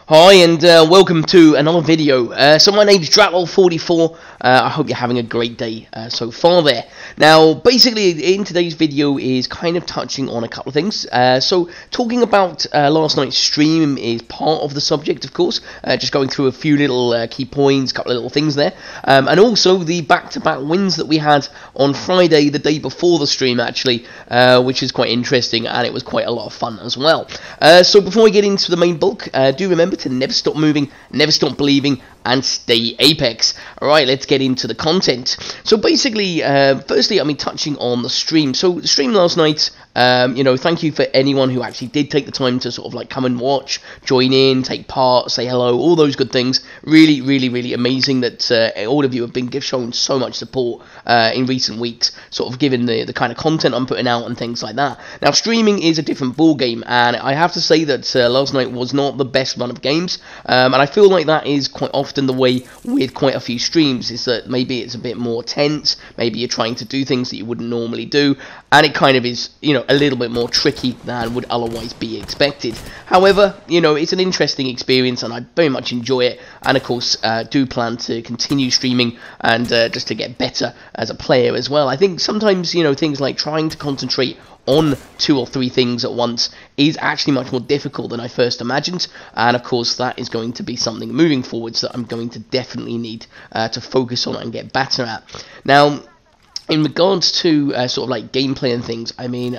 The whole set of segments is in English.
Hi and welcome to another video. So my name's Dratwell44. I hope you're having a great day so far there. Now basically in today's video is kind of touching on a couple of things. So talking about last night's stream is part of the subject, of course. Just going through a few little key points, a couple of little things there. And also the back-to-back wins that we had on Friday, the day before the stream actually, which is quite interesting and it was quite a lot of fun as well. So before we get into the main bulk, do remember to never stop moving, never stop believing, and stay Apex. Alright, let's get into the content. So basically, firstly, touching on the stream. So the stream last night, thank you for anyone who actually did take the time to sort of like come and watch, join in, take part, say hello, all those good things. Really, really, really amazing that all of you have been shown so much support in recent weeks, sort of given the kind of content I'm putting out and things like that. Now, streaming is a different ball game, and I have to say that last night was not the best run of games, and I feel like that is quite often the way with quite a few streams, is that maybe it's a bit more tense, maybe you're trying to do things that you wouldn't normally do, and it kind of is, a little bit more tricky than would otherwise be expected. However, it's an interesting experience and I very much enjoy it, and of course do plan to continue streaming and just to get better as a player as well. I think sometimes, things like trying to concentrate on 2 or 3 things at once is actually much more difficult than I first imagined, and of course that is going to be something moving forwards that I'm going to definitely need to focus on and get better at. Now, in regards to sort of like gameplay and things,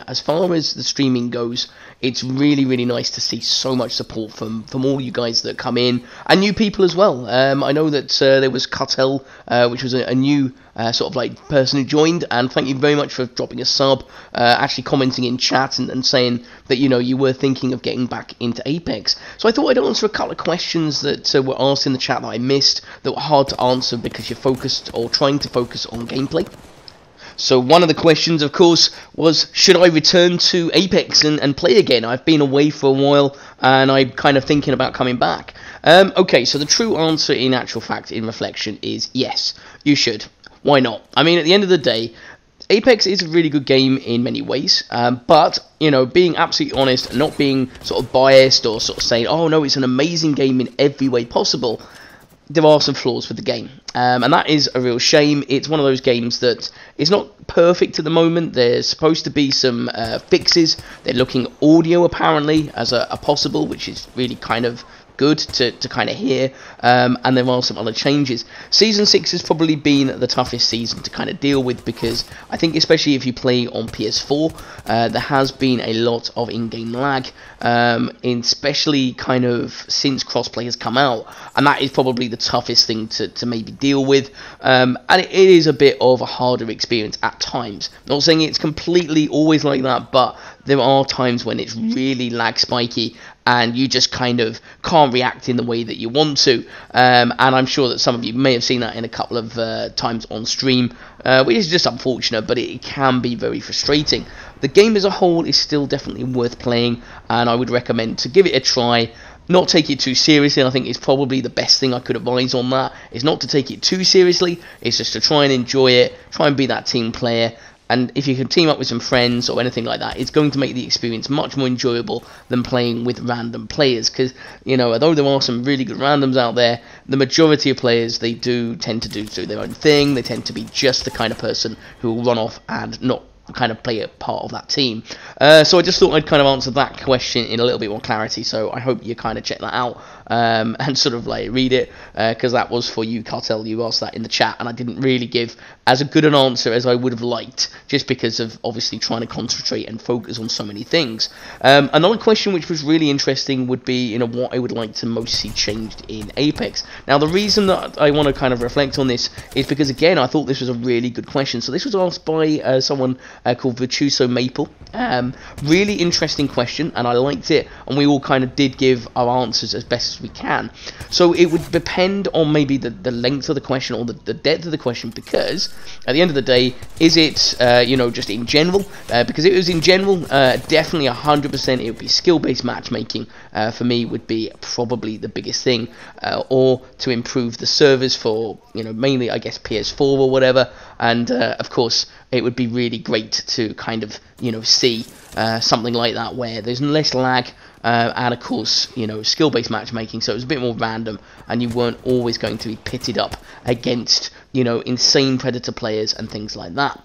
as far as the streaming goes, it's really, really nice to see so much support from all you guys that come in, and new people as well. I know that there was Cartel, which was a new sort of like person who joined, and thank you very much for dropping a sub, actually commenting in chat and saying that, you were thinking of getting back into Apex. So I thought I'd answer a couple of questions that were asked in the chat that I missed, that were hard to answer because you're focused or trying to focus on gameplay. So one of the questions, of course, was, should I return to Apex and play again? I've been away for a while, and I'm kind of thinking about coming back. Okay, so the true answer, in actual fact, in reflection, is yes, you should. Why not? At the end of the day, Apex is a really good game in many ways, but, being absolutely honest, not being sort of biased or sort of saying, oh no, it's an amazing game in every way possible, there are some flaws with the game, and that is a real shame. It's one of those games that is not perfect at the moment. There's supposed to be some fixes. They're looking at audio apparently as a possible, which is really kind of good to kind of hear, and there are some other changes. Season 6 has probably been the toughest season to kind of deal with, because I think especially if you play on PS4, there has been a lot of in-game lag, especially kind of since crossplay has come out, and that is probably the toughest thing to maybe deal with, and it is a bit of a harder experience at times. Not saying it's completely always like that, but there are times when it's really lag spiky and you just kind of can't react in the way that you want to, and I'm sure that some of you may have seen that in a couple of times on stream, which is just unfortunate, but it can be very frustrating. The game as a whole is still definitely worth playing, and I would recommend to give it a try. Not take it too seriously. I think it's probably the best thing I could advise on that, is not to take it too seriously. It's just to try and enjoy it, try and be that team player. And if you can team up with some friends or anything like that, it's going to make the experience much more enjoyable than playing with random players. Because, although there are some really good randoms out there, the majority of players, they do tend to do their own thing. They tend to be just the kind of person who will run off and not kind of play a part of that team. So I just thought I'd kind of answer that question in a little bit more clarity, so I hope you kind of check that out and sort of like read it, because that was for you, Cartel. You asked that in the chat, and I didn't really give as a good an answer as I would have liked, just because of obviously trying to concentrate and focus on so many things. Another question which was really interesting would be, what I would like to most see changed in Apex. Now, the reason that I want to kind of reflect on this is because, again, I thought this was a really good question. So this was asked by someone called Virtuoso Maple. Really interesting question, and I liked it, and we all kind of did give our answers as best as we can. So it would depend on maybe the length of the question or the depth of the question, because at the end of the day, is it just in general? Because if it was in general, definitely 100% it would be skill-based matchmaking. For me, would be probably the biggest thing, or to improve the servers for mainly I guess PS4 or whatever, and of course it would be really great great to kind of, you know, see something like that where there's less lag. And of course, you know, skill-based matchmaking, so it was a bit more random, and you weren't always going to be pitted up against, you know, insane Predator players and things like that.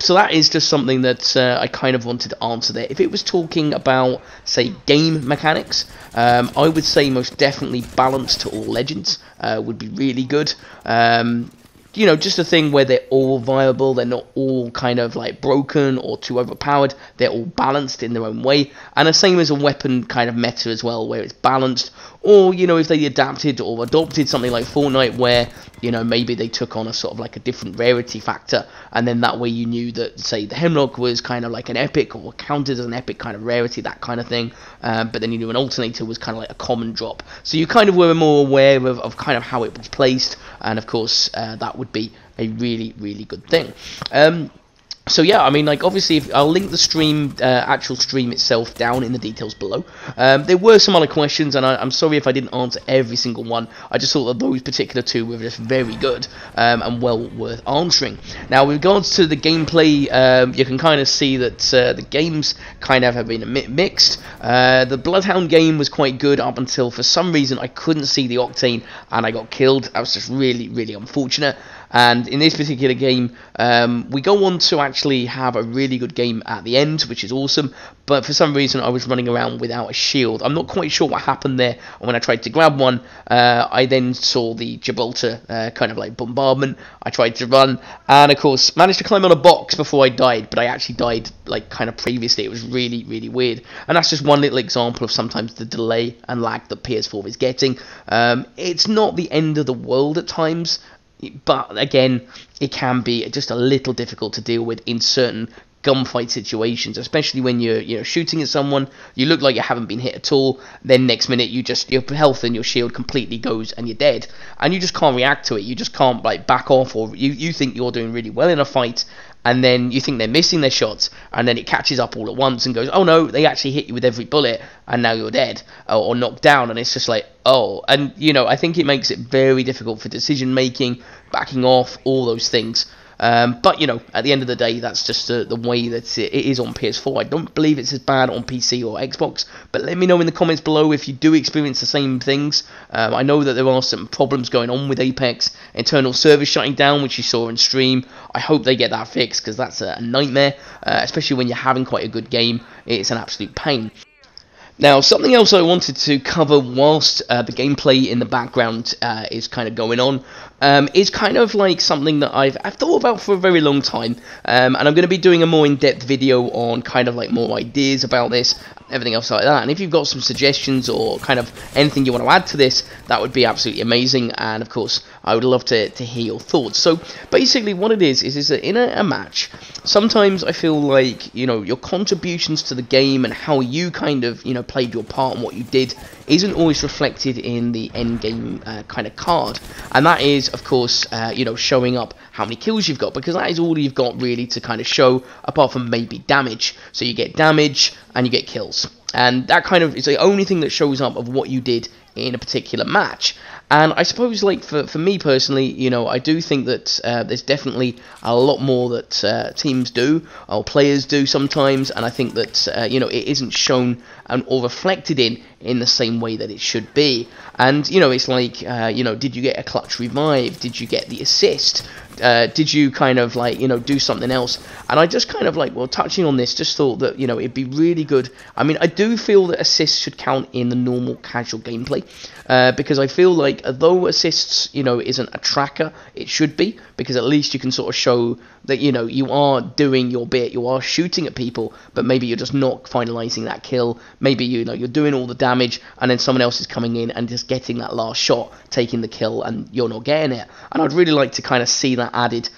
So that is just something that I kind of wanted to answer there. If it was talking about, say, game mechanics, I would say most definitely balance to all legends would be really good. You know, just a thing where they're all viable, they're not all kind of like broken or too overpowered, they're all balanced in their own way, and the same as a weapon kind of meta as well, where it's balanced, or, you know, if they adapted or adopted something like Fortnite, where, you know, maybe they took on a sort of like a different rarity factor, and then that way you knew that, say, the Hemlock was kind of like an epic, or counted as an epic kind of rarity, that kind of thing, but then you knew an alternator was kind of like a common drop, so you kind of were more aware of kind of how it was placed, and of course, that would be a really, really good thing. So yeah, I mean, like, obviously, I'll link the stream, actual stream itself down in the details below. There were some other questions, and I'm sorry if I didn't answer every single one. I just thought that those particular two were just very good, and well worth answering. Now, with regards to the gameplay, you can kind of see that the games kind of have been mixed. The Bloodhound game was quite good up until, for some reason, I couldn't see the Octane, and I got killed. That was just really, really unfortunate. And in this particular game, we go on to actually have a really good game at the end, which is awesome, but for some reason I was running around without a shield. I'm not quite sure what happened there, and when I tried to grab one, I then saw the Gibraltar kind of like bombardment. I tried to run, and of course managed to climb on a box before I died, but I actually died like kind of previously. It was really, really weird, and that's just one little example of sometimes the delay and lag that PS4 is getting. It's not the end of the world at times, but again, it can be just a little difficult to deal with in certain gunfight situations, especially when you're shooting at someone, you look like you haven't been hit at all, then next minute your health and your shield completely goes and you're dead, and you just can't react to it. You just can't like back off, or you think you're doing really well in a fight, and then you think they're missing their shots, and then it catches up all at once and goes, oh no, they actually hit you with every bullet, and now you're dead, or knocked down, and it's just like, oh, and, you know, I think it makes it very difficult for decision making, backing off, all those things. But, you know, at the end of the day, that's just the way that it is on PS4. I don't believe it's as bad on PC or Xbox, but let me know in the comments below if you do experience the same things. I know that there are some problems going on with Apex, internal servers shutting down, which you saw in stream. I hope they get that fixed, because that's a nightmare, especially when you're having quite a good game. It's an absolute pain. Now, something else I wanted to cover whilst the gameplay in the background is kind of going on is kind of like something that I've thought about for a very long time, and I'm going to be doing a more in-depth video on kind of like more ideas about this, everything else like that. And if you've got some suggestions or kind of anything you want to add to this, that would be absolutely amazing, and of course I would love to hear your thoughts. So basically what it is that in a match, sometimes I feel like, you know, your contributions to the game and how you kind of, you know, played your part and what you did isn't always reflected in the end game kind of card, and that is of course you know, showing up how many kills you've got, because that is all you've got really to kind of show, apart from maybe damage. So you get damage and you get kills, and that kind of is the only thing that shows up of what you did in a particular match. And I suppose, like, for me personally, you know, I do think that there's definitely a lot more that teams do, or players do sometimes, and I think that, you know, it isn't shown or reflected in the same way that it should be. And, you know, it's like, you know, did you get a clutch revive? Did you get the assist? Did you kind of, like, you know, do something else? And I just kind of, like, well, touching on this, just thought that, you know, it'd be really good. I mean, I do feel that assists should count in the normal casual gameplay, because I feel like, although assists, you know, isn't a tracker, it should be, because at least you can sort of show that, you know, you are doing your bit, you are shooting at people, but maybe you're just not finalizing that kill. Maybe, you know, you're doing all the damage, and then someone else is coming in and just getting that last shot, taking the kill, and you're not getting it. And I'd really like to kind of see that added,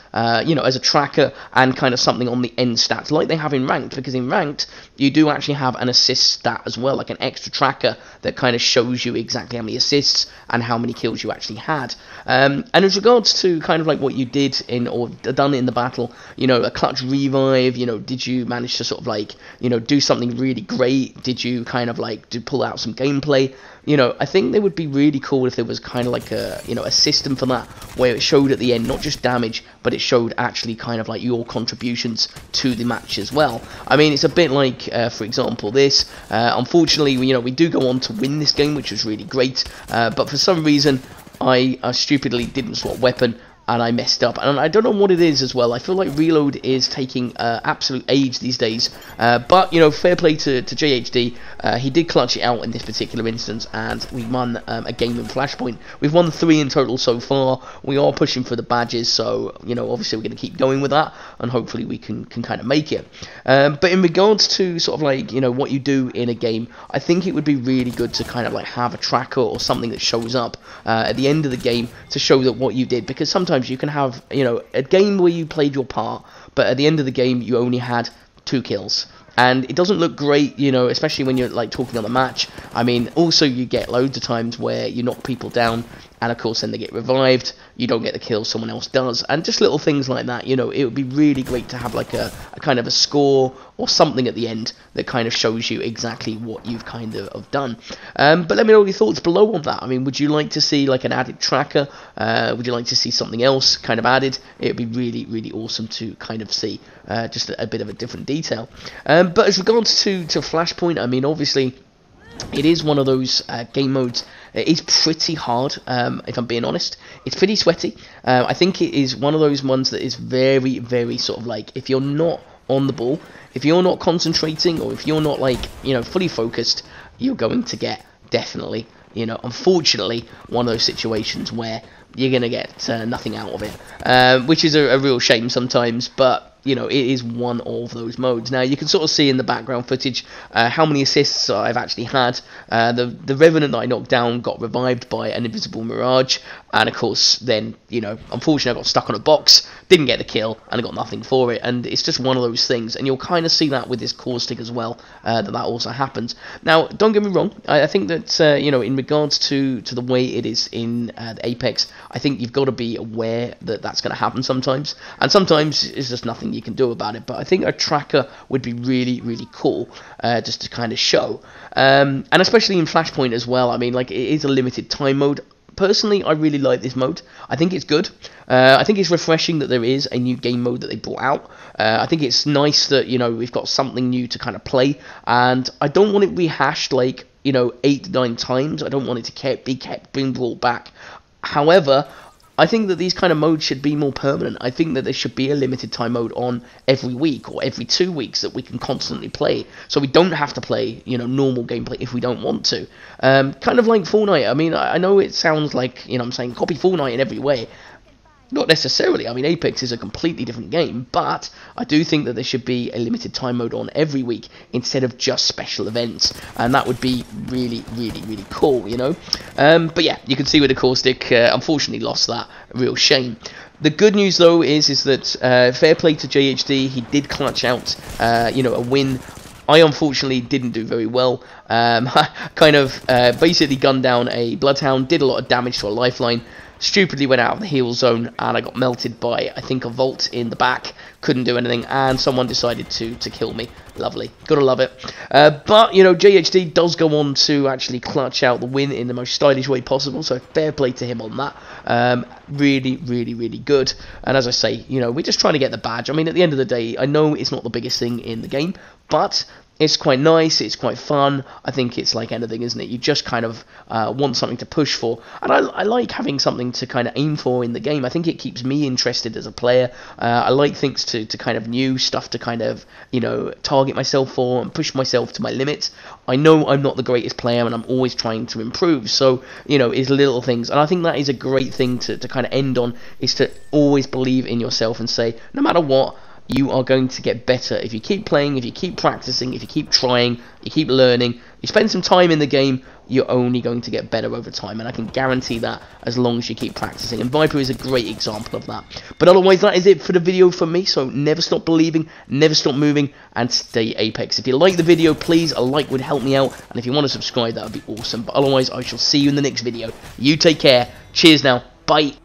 you know, as a tracker, and kind of something on the end stats, like they have in Ranked, because in Ranked, you do actually have an assist stat as well, like an extra tracker that kind of shows you exactly how many assists and how many kills you actually had. And as regards to kind of like what you did in, or done in the battle, you know, a clutch revive, you know, did you manage to sort of like, you know, do something really great? Did you kind of like pull out some gameplay? You know, I think it would be really cool if there was kind of like a, you know, a system for that, where it showed at the end not just damage, but it showed actually kind of like your contributions to the match as well. I mean, it's a bit like, for example, this. Unfortunately, we do go on to win this game, which was really great. But for some reason, I stupidly didn't swap weapon, and I messed up, and I don't know what it is as well. I feel like reload is taking absolute age these days, but fair play to JHD. He did clutch it out in this particular instance, and we won a game in Flashpoint. We've won 3 in total so far. We are pushing for the badges, so obviously we're going to keep going with that, and hopefully we can kind of make it. But in regards to sort of like what you do in a game, I think it would be really good to kind of like have a tracker or something that shows up at the end of the game to show that what you did, because sometimes you can have a game where you played your part, but at the end of the game you only had 2 kills. And it doesn't look great, especially when you're like talking on the match. I mean, also you get loads of times where you knock people down, and of course then they get revived. You don't get the kill, someone else does, and just little things like that. It would be really great to have like a kind of a score or something at the end that kind of shows you exactly what you've kind of done. But let me know your thoughts below on that. I mean, would you like to see like an added tracker? Would you like to see something else kind of added? It would be really, really awesome to kind of see just a bit of a different detail. But as regards to Flashpoint, I mean, obviously it is one of those game modes. It is pretty hard, if I'm being honest. It's pretty sweaty. I think it is one of those ones that is very, very sort of like, if you're not on the ball, if you're not concentrating, or if you're not like, fully focused, you're going to get definitely, unfortunately, one of those situations where you're going to get nothing out of it, which is a real shame sometimes, but it is one of those modes. Now, you can sort of see in the background footage how many assists I've actually had. The Revenant that I knocked down got revived by an invisible Mirage, and of course, then, unfortunately I got stuck on a box, didn't get the kill, and I got nothing for it, and it's just one of those things, and you'll kind of see that with this core stick as well, that also happens. Now, don't get me wrong, I think that, in regards to the way it is in the Apex, I think you've got to be aware that that's going to happen sometimes, and sometimes it's just nothing you can do about it. But I think a tracker would be really, really cool, just to kind of show, and especially in Flashpoint as well. I mean, like, it is a limited time mode. Personally, I really like this mode. I think it's good. I think it's refreshing that there is a new game mode that they brought out. I think it's nice that we've got something new to kind of play, and I don't want it rehashed like 8 to 9 times. I don't want it to be being brought back. However, I think that these kind of modes should be more permanent. I think that there should be a limited time mode on every week or every 2 weeks that we can constantly play, so we don't have to play, normal gameplay if we don't want to. Kind of like Fortnite. I mean, I know it sounds like, I'm saying copy Fortnite in every way. Not necessarily. I mean, Apex is a completely different game, but I do think that there should be a limited time mode on every week instead of just special events, and that would be really, really, really cool, But yeah, you can see with the core stick, unfortunately lost that. Real shame. The good news though is that fair play to JHD. He did clutch out, a win. I unfortunately didn't do very well. Kind of basically gunned down a Bloodhound, did a lot of damage to a lifeline. Stupidly went out of the heal zone, and I got melted by, I think, a Vault in the back. Couldn't do anything, and someone decided to kill me. Lovely. Gotta love it. But, JHD does go on to actually clutch out the win in the most stylish way possible, so fair play to him on that. Really, really, really good. And as I say, we're just trying to get the badge. I mean, at the end of the day, I know it's not the biggest thing in the game, but it's quite nice, it's quite fun. I think it's like anything, isn't it? You just kind of want something to push for. And I like having something to kind of aim for in the game. I think it keeps me interested as a player. I like things to kind of new stuff to kind of, target myself for and push myself to my limits. I know I'm not the greatest player, and I'm always trying to improve. So, it's little things. And I think that is a great thing to kind of end on, is to always believe in yourself and say, no matter what, you are going to get better if you keep playing, if you keep practicing, if you keep trying, you keep learning, you spend some time in the game, you're only going to get better over time, and I can guarantee that as long as you keep practicing, and Viper is a great example of that. But otherwise, that is it for the video from me, so never stop believing, never stop moving, and stay Apex. If you like the video, please, a like would help me out, and if you want to subscribe, that would be awesome. But otherwise, I shall see you in the next video. You take care, cheers now, bye.